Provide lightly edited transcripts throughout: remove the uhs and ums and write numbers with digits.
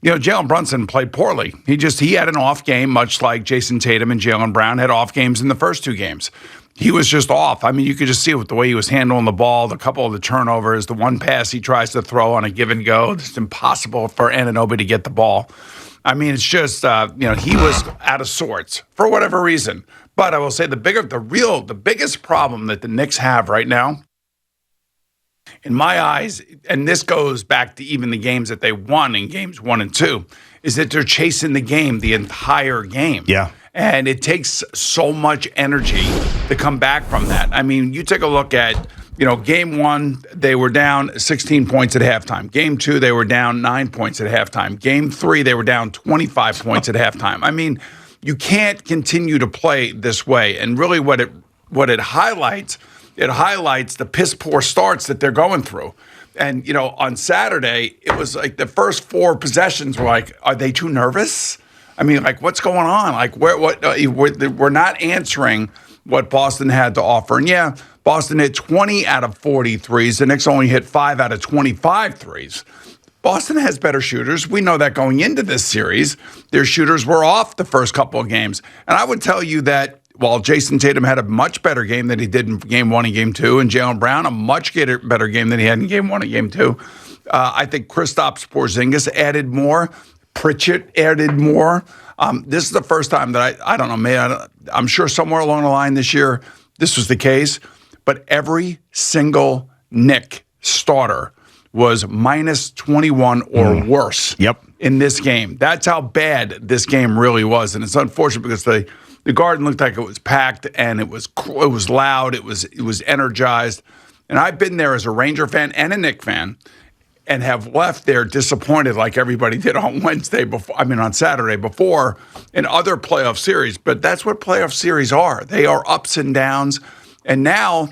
Jalen Brunson played poorly. He had an off game, much like Jason Tatum and Jaylen Brown had off games in the first two games. He was just off. I mean, you could just see it with the way he was handling the ball, the couple of the turnovers, the one pass he tries to throw on a give and go. It's impossible for Anunoby to get the ball. I mean, it's just, he was out of sorts for whatever reason. But I will say the biggest problem that the Knicks have right now, in my eyes, and this goes back to even the games that they won in games 1 and 2, is that they're chasing the game the entire game. Yeah. And it takes so much energy to come back from that. I mean, you take a look at, game 1, they were down 16 points at halftime. Game 2, they were down 9 points at halftime. Game 3, they were down 25 points at halftime. I mean, you can't continue to play this way. And really what it highlights the piss poor starts that they're going through. And, on Saturday, it was like the first 4 possessions were like, are they too nervous? I mean, like, what's going on? Like, we're not answering what Boston had to offer. And yeah, Boston hit 20 out of 40 threes. The Knicks only hit 5 out of 25 threes. Boston has better shooters. We know that going into this series. Their shooters were off the first couple of games. And I would tell you that while Jason Tatum had a much better game than he did in game 1 and game 2, and Jaylen Brown a much better game than he had in game 1 and game 2, I think Kristaps Porzingis added more. Pritchett added more. This is the first time that I don't know, man, I'm sure somewhere along the line this year this was the case, but every single Knick starter was minus 21 or worse in this game. That's how bad this game really was. And it's unfortunate because the Garden looked like it was packed and it was loud, it was energized. And I've been there as a Ranger fan and a Knick fan, and have left there disappointed like everybody did on Saturday before in other playoff series. But that's what playoff series are. They are ups and downs. And now,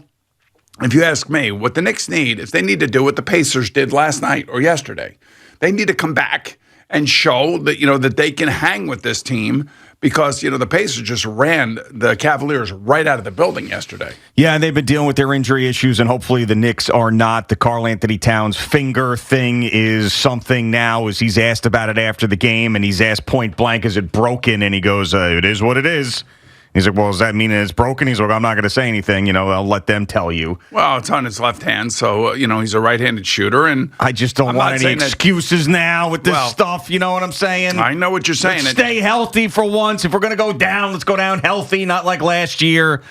if you ask me, what the Knicks need is they need to do what the Pacers did last night or yesterday. They need to come back and show that, that they can hang with this team, because, the Pacers just ran the Cavaliers right out of the building yesterday. Yeah, they've been dealing with their injury issues, and hopefully the Knicks are not. The Karl Anthony Towns finger thing is something now, as he's asked about it after the game, and he's asked point blank, is it broken? And he goes, it is what it is. He's like, well, does that mean it's broken? He's like, I'm not going to say anything. I'll let them tell you. Well, it's on his left hand, so, he's a right-handed shooter. And I just don't want any excuses now with this stuff. You know what I'm saying? I know what you're saying. Let's stay healthy for once. If we're going to go down, let's go down healthy, not like last year.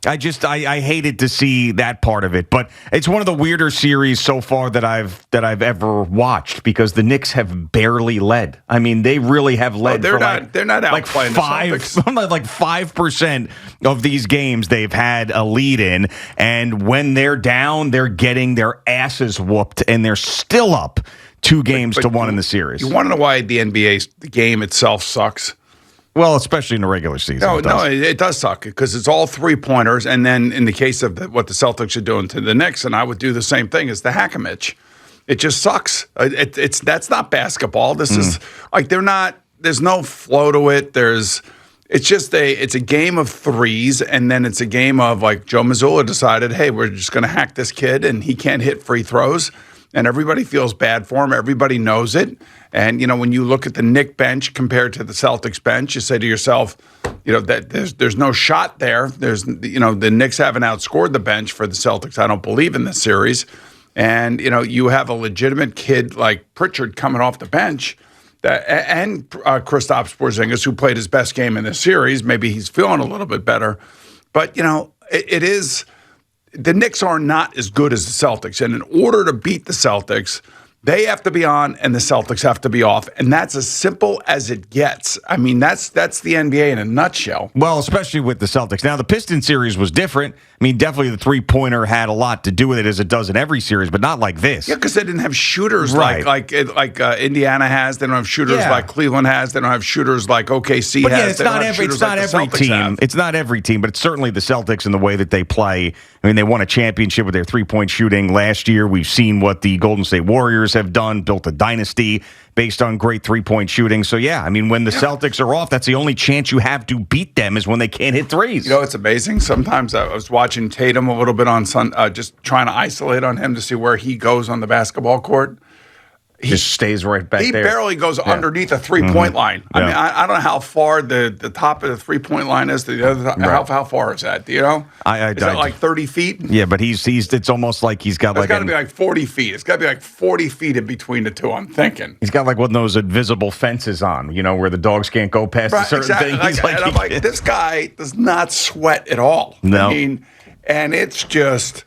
I hated to see that part of it, but it's one of the weirder series so far that I've ever watched, because the Knicks have barely led. I mean, they really have led. They're not outplaying the Celtics. Like 5% of these games they've had a lead in, and when they're down, they're getting their asses whooped, and they're still up 2 games to 1 in the series. You want to know why the game itself sucks? Well, especially in the regular season. It does suck, because it's all 3-pointers. And then in the case of what the Celtics are doing to the Knicks, and I would do the same thing, is the hack-a-mitch. It just sucks. That's not basketball. This is like there's no flow to it. It's a game of threes, and then it's a game of, like, Joe Mazzulla decided, hey, we're just going to hack this kid, and he can't hit free throws. And everybody feels bad for him. Everybody knows it. And, when you look at the Knick bench compared to the Celtics bench, you say to yourself, that there's no shot there. The Knicks haven't outscored the bench for the Celtics, I don't believe, in this series. And, you have a legitimate kid like Pritchard coming off the bench, and Kristaps Porzingis, who played his best game in this series. Maybe he's feeling a little bit better. But, it is – the Knicks are not as good as the Celtics. And in order to beat the Celtics, they have to be on and the Celtics have to be off. And that's as simple as it gets. I mean, that's the NBA in a nutshell. Well, especially with the Celtics. Now, the Pistons series was different. I mean, definitely the three-pointer had a lot to do with it, as it does in every series, but not like this. Yeah, because they didn't have shooters like Indiana has. They don't have shooters like Cleveland has. They don't have shooters like OKC but has. Yeah, it's not every team. It's not every team, but it's certainly the Celtics in the way that they play. I mean, they won a championship with their three-point shooting last year. We've seen what the Golden State Warriors have done, built a dynasty based on great three-point shooting. So, yeah, I mean, when the Celtics are off, that's the only chance you have to beat them is when they can't hit threes. It's amazing. Sometimes I was watching Tatum a little bit on just trying to isolate on him to see where he goes on the basketball court. Just stays right back there. He barely goes underneath a three-point line. I mean, I don't know how far the top of the three-point line is to the other. How far is that? Do you know? Is that like 30 feet? Yeah, but he's. It's almost like he's got it's got to be like 40 feet. It's got to be like 40 feet in between the two. I'm thinking he's got like one of those invisible fences on. You know, where the dogs can't go past a certain thing. I'm like, this guy does not sweat at all. No, I mean, and it's just.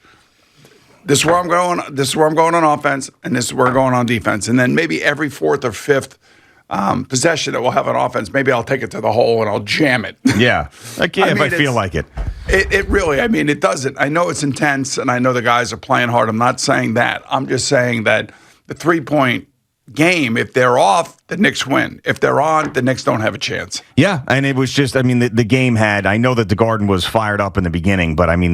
This is where I'm going. This is where I'm going on offense, and this is where we're going on defense. And then maybe every fourth or fifth possession that we'll have on offense, maybe I'll take it to the hole and I'll jam it. Yeah, if I feel like it. It really. I mean, it doesn't. I know it's intense, and I know the guys are playing hard. I'm not saying that. I'm just saying that the 3-point game, if they're off, the Knicks win. If they're on, the Knicks don't have a chance. Yeah, and it was just, I mean, the game had, I know that the Garden was fired up in the beginning, but I mean,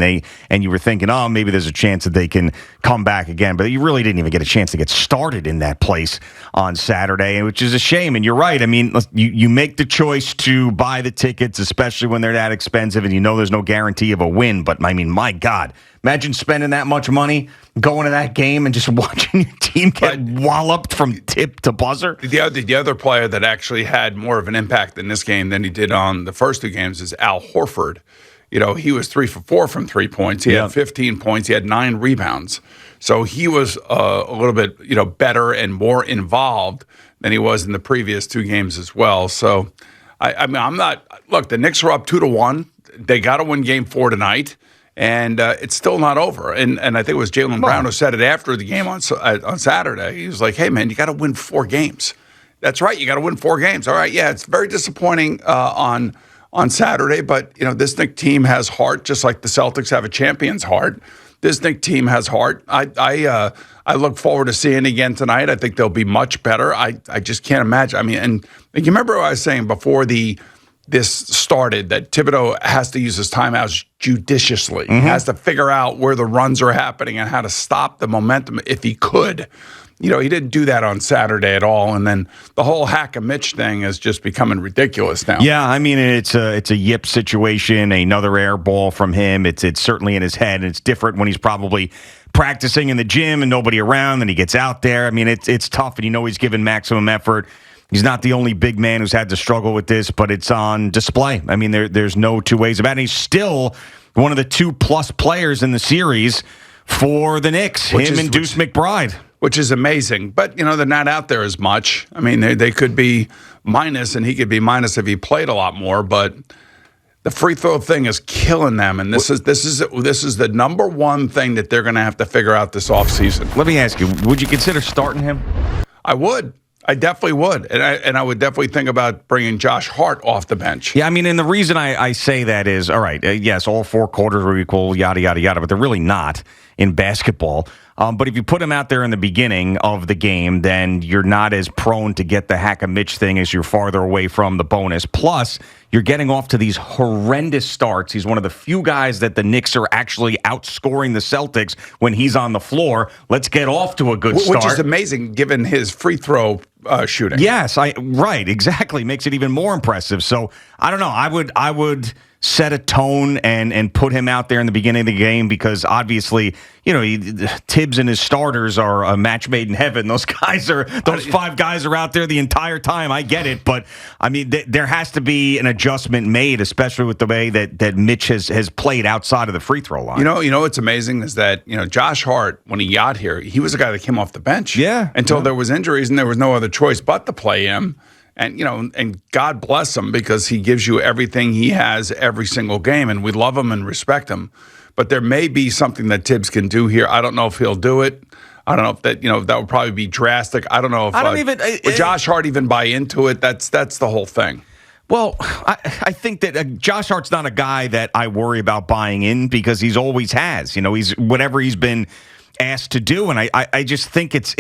you were thinking, oh, maybe there's a chance that they can come back again, but you really didn't even get a chance to get started in that place on Saturday, which is a shame. And you're right. I mean, you make the choice to buy the tickets, especially when they're that expensive, and you know there's no guarantee of a win, but I mean, my God, imagine spending that much money going to that game and just watching your team get walloped from tip to buzzer. The other player that actually had more of an impact in this game than he did on the first two games is Al Horford. You know, he was 3 for 4 from 3 points. He had 15 points. He had 9 rebounds. So he was a little bit, better and more involved than he was in the previous 2 games as well. So, I mean, I'm not – look, the Knicks are up 2-1. They got to win Game 4 tonight. And it's still not over. And I think it was Jaylen Brown who said it after the game on Saturday. He was like, hey, man, you got to win 4 games. That's right. You got to win 4 games. All right. Yeah, it's very disappointing on Saturday. But, this Knicks team has heart, just like the Celtics have a champion's heart. This Knicks team has heart. I look forward to seeing it again tonight. I think they'll be much better. I just can't imagine. I mean, and you remember what I was saying before this started, that Thibodeau has to use his timeouts judiciously. He has to figure out where the runs are happening and how to stop the momentum if he could. He didn't do that on Saturday at all. And then the whole hack-a-Mitch thing is just becoming ridiculous now. Yeah, I mean, it's a yip situation, another air ball from him. It's certainly in his head, and it's different when he's probably practicing in the gym and nobody around, and he gets out there. I mean, it's tough, and he's giving maximum effort. He's not the only big man who's had to struggle with this, but it's on display. I mean, there's no two ways about it. He's still one of the 2+ players in the series for the Knicks, him and Deuce McBride. Which is amazing. But, they're not out there as much. I mean, they could be minus, and he could be minus if he played a lot more, but the free throw thing is killing them, and this is the number one thing that they're going to have to figure out this offseason. Let me ask you, would you consider starting him? I would. I definitely would. And I would definitely think about bringing Josh Hart off the bench. Yeah, I mean, and the reason I say that is, all right, yes, all 4 quarters are equal, yada, yada, yada, but they're really not in basketball. But if you put him out there in the beginning of the game, then you're not as prone to get the hack-a-Mitch thing as you're farther away from the bonus. Plus, you're getting off to these horrendous starts. He's one of the few guys that the Knicks are actually outscoring the Celtics when he's on the floor. Let's get off to a good start. Which is amazing given his free throw shooting. Yes, right, exactly. Makes it even more impressive. So, I don't know. I would set a tone and put him out there in the beginning of the game because obviously, Tibbs and his starters are a match made in heaven. Those 5 guys are out there the entire time. I get it, but I mean, there has to be an adjustment made, especially with the way that Mitch has played outside of the free throw line. You know what's amazing is that Josh Hart, when he got here, he was a guy that came off the bench. Yeah, until there was injuries and there was no other choice but to play him. And, and God bless him because he gives you everything he has every single game. And we love him and respect him. But there may be something that Tibbs can do here. I don't know if he'll do it. I don't know if that would probably be drastic. I don't know if would Josh Hart even buy into it. That's the whole thing. Well, I think that Josh Hart's not a guy that I worry about buying in because he's always has. He's whatever he's been asked to do, and I just think it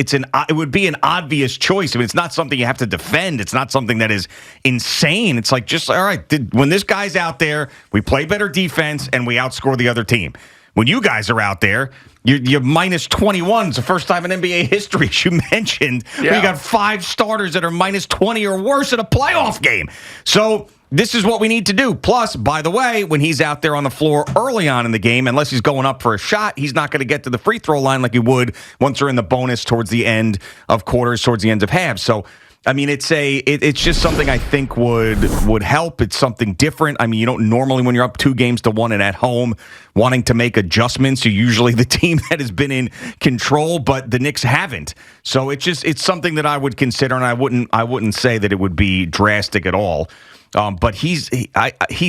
would be an obvious choice. I mean, it's not something you have to defend. It's not something that is insane. It's like, just all right, when this guy's out there, we play better defense and we outscore the other team. When you guys are out there, you're minus 21. It's the first time in NBA history, as you mentioned, where you got 5 starters that are minus 20 or worse in a playoff game. So this is what we need to do. Plus, by the way, when he's out there on the floor early on in the game, unless he's going up for a shot, he's not going to get to the free throw line like he would once they're in the bonus towards the end of quarters, towards the end of halves. So, I mean, it's just something I think would help. It's something different. I mean, you don't normally, when you're up 2-1 and at home, wanting to make adjustments, you're usually the team that has been in control, but the Knicks haven't. So it's something that I would consider, and I wouldn't say that it would be drastic at all. But he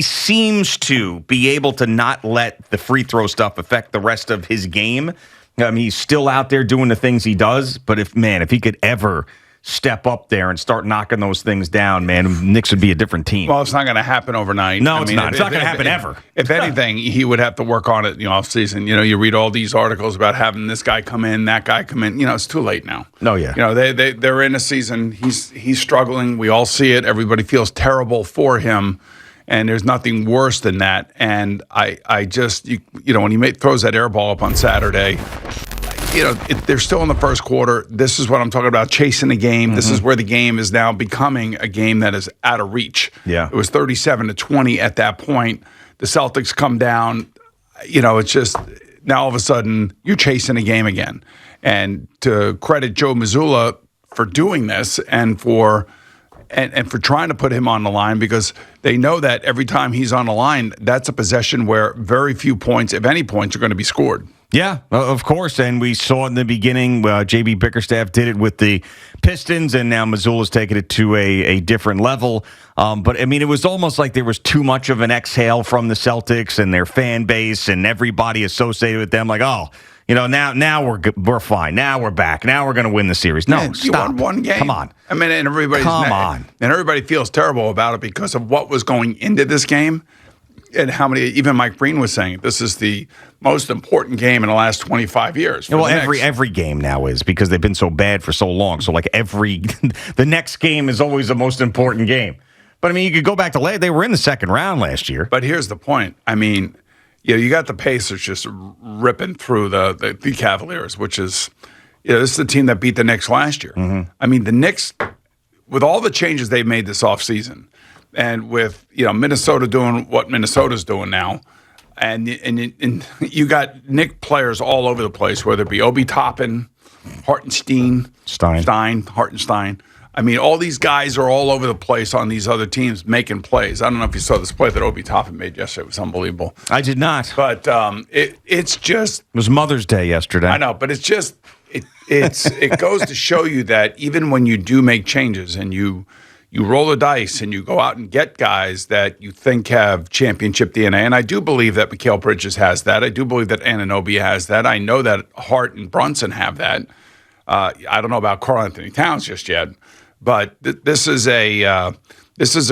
seems to be able to not let the free throw stuff affect the rest of his game. I mean, he's still out there doing the things he does, but if he could ever step up there and start knocking those things down, man, Knicks would be a different team. Well, it's not going to happen overnight. No, it's not. It's not going to happen ever. If anything, he would have to work on it off season. You read all these articles about having this guy come in, that guy come in. It's too late now. No, yeah. They're in a season. He's struggling. We all see it. Everybody feels terrible for him. And there's nothing worse than that. And I just, when he throws that air ball up on Saturday, they're still in the first quarter. This is what I'm talking about, chasing the game. Mm-hmm. This is where the game is now becoming a game that is out of reach. Yeah. It was 37-20 at that point. The Celtics come down. It's just now all of a sudden you're chasing a game again. And to credit Joe Mazzulla for doing this and for trying to put him on the line, because they know that every time he's on the line, that's a possession where very few points, if any points, are going to be scored. Yeah, of course, and we saw in the beginning, J.B. Bickerstaff did it with the Pistons, and now Missoula's taken it to a different level. But, I mean, it was almost like there was too much of an exhale from the Celtics and their fan base and everybody associated with them, like, now we're fine. Now we're back. Now we're going to win the series. No, man, stop. You won one game. Come on. I mean, and everybody feels terrible about it because of what was going into this game. And how many, even Mike Breen was saying, this is the most important game in the last 25 years. Well, every game now is, because they've been so bad for so long. So, the next game is always the most important game. But, I mean, you could go back to they were in the second round last year. But here's the point. I mean, you got the Pacers just ripping through the Cavaliers, which is, this is the team that beat the Knicks last year. Mm-hmm. I mean, the Knicks, with all the changes they've made this offseason, and with Minnesota doing what Minnesota's doing now, and you got Knick players all over the place, whether it be Obi Toppin, Hartenstein, Hartenstein. I mean, all these guys are all over the place on these other teams making plays. I don't know if you saw this play that Obi Toppin made yesterday. It was unbelievable. I did not. But it's just... It was Mother's Day yesterday. I know, but it's just... It goes to show you that even when you do make changes and you roll the dice and you go out and get guys that you think have championship DNA. And I do believe that Mikal Bridges has that. I do believe that Anunoby has that. I know that Hart and Brunson have that. I don't know about Karl Anthony Towns just yet, but this is a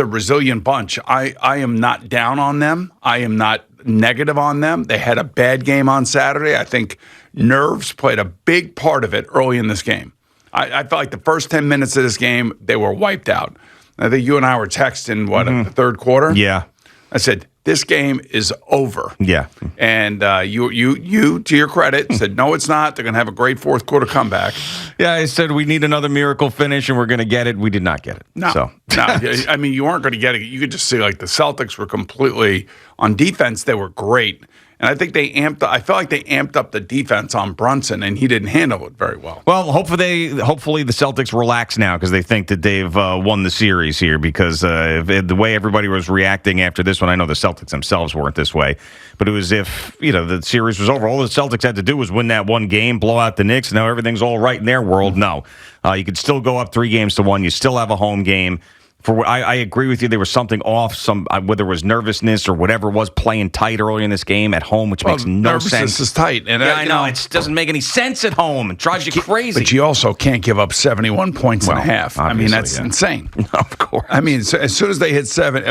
resilient bunch. I am not down on them. I am not negative on them. They had a bad game on Saturday. I think nerves played a big part of it early in this game. I felt like the first 10 minutes of this game, they were wiped out. I think you and I were texting, in the third quarter? Yeah. I said, this game is over. Yeah. And you, to your credit, said, no, it's not. They're going to have a great fourth quarter comeback. Yeah, I said we need another miracle finish, and we're going to get it. We did not get it. No. I mean, you weren't going to get it. You could just see, the Celtics were completely, on defense, they were great. And I think I felt like they amped up the defense on Brunson, and he didn't handle it very well. Well, hopefully the Celtics relax now because they think that they've won the series here, because the way everybody was reacting after this one, I know the Celtics themselves weren't this way, but it was if, the series was over. All the Celtics had to do was win that one game, blow out the Knicks, and now everything's all right in their world. No. You could still go up 3-1. You still have a home game. I agree with you. There was something off, whether it was nervousness or whatever it was, playing tight early in this game at home, which makes no sense. Nervousness is tight. And I know. It doesn't make any sense at home. It drives you crazy. But you also can't give up 71 points and a half. I mean, that's insane. Of course. I mean, so as soon as they hit 60,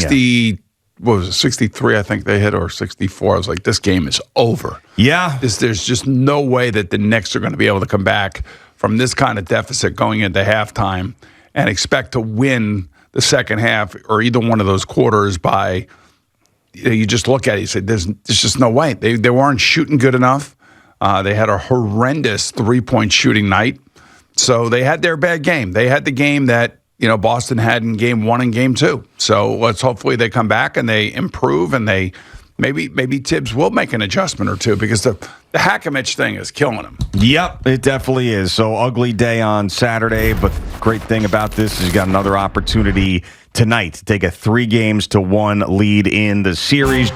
Yeah. What was it, 63, I think they hit, or 64. I was like, this game is over. Yeah. There's just no way that the Knicks are going to be able to come back from this kind of deficit going into halftime and expect to win the second half or either one of those quarters by, you just look at it, you say, there's just no way. They weren't shooting good enough. They had a horrendous 3-point shooting night. So they had their bad game. They had the game that Boston had in game 1 and game 2. So let's hopefully they come back and they improve, and they maybe Tibbs will make an adjustment or two, because the Hackimich thing is killing him. Yep, it definitely is. So ugly day on Saturday, but great thing about this is you got another opportunity tonight to take a 3-1 lead in the series.